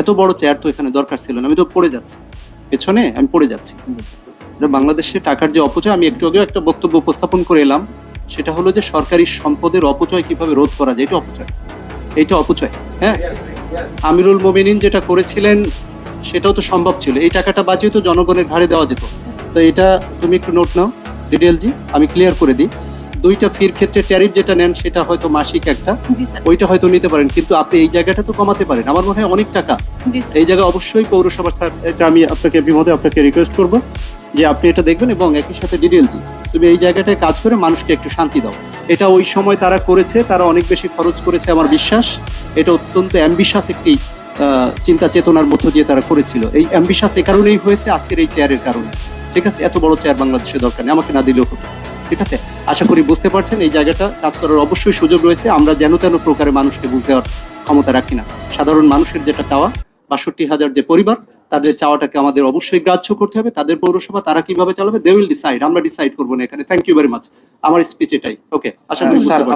এত বড় চেয়ার তো এখানে দরকার ছিল না, আমি তো পড়ে যাচ্ছি পেছনে, আমি পড়ে যাচ্ছি। বাংলাদেশে টাকার যে অপচয়, আমি একটু আগে একটা বক্তব্য উপস্থাপন করে এলাম, সেটা হলো যে সরকারি সম্পদের অপচয় কিভাবে রোধ করা যায়, এটা অপচয়, এইটা অপচয়। হ্যাঁ, আমিরুল মোমিনিন যেটা করেছিলেন সেটাও তো সম্ভব ছিল, এই টাকাটা বাঁচিয়ে তো জনগণের ঘাড়ে দেওয়া যেত। তো এটা তুমি একটু নোট নাও ডিটেলজি, আমি ক্লিয়ার করে দিই। 2টা ফির ক্ষেত্রে ট্যারিফ যেটা নেন সেটা হয়তো মাসিক একটা, ওইটা হয়তো নিতে পারেন, কিন্তু আপনি এই জায়গাটা তো কমাতে পারেন, আমার মনে হয় অনেক টাকা এই জায়গায়। অবশ্যই পৌরসভা স্যার, এটা আমি আপনাকে বিমোদে আপনাকে রিকোয়েস্ট করব যে আপনি এটা দেখবেন এবং একই সাথে ডিটেলজি তুমি এই জায়গাটায় কাজ করে মানুষকে একটু শান্তি দাও। এটা ওই সময় তারা করেছে, তারা অনেক বেশি খরচ করেছে আমার বিশ্বাস। এটা অত্যন্ত অ্যাম্বিশাস একটি চিন্তা চেতনার মধ্য দিয়ে তারা করেছিল। এই অ্যাম্বিশাস এই কারণেই হয়েছে আজকের এই চেয়ারের কারণে। ঠিক আছে, এত বড় চেয়ার বাংলাদেশে দরকার নেই, আমাকে না দিলেও হতো। ঠিক আছে, আশা করি বুঝতে পারছেন এই জায়গাটা কাজ করার অবশ্যই সুযোগ রয়েছে। আমরা যেন তেন প্রকারে মানুষকে বুঝতে দেওয়ার ক্ষমতা রাখি না। সাধারণ মানুষের যেটা চাওয়া, 62,000 যে পরিবার, তাদের চাওয়াটাকে আমাদের অবশ্যই গ্রাহ্য করতে হবে। তাদের পৌরসভা তারা কিভাবে চালাবে, দে উইল ডিসাইড, আমরা ডিসাইড করবো না এখানে। থ্যাংক ইউ ভেরি মাচ, আমার স্পিচ এটাই। ওকে, আশা করি বুঝতে পারছেন।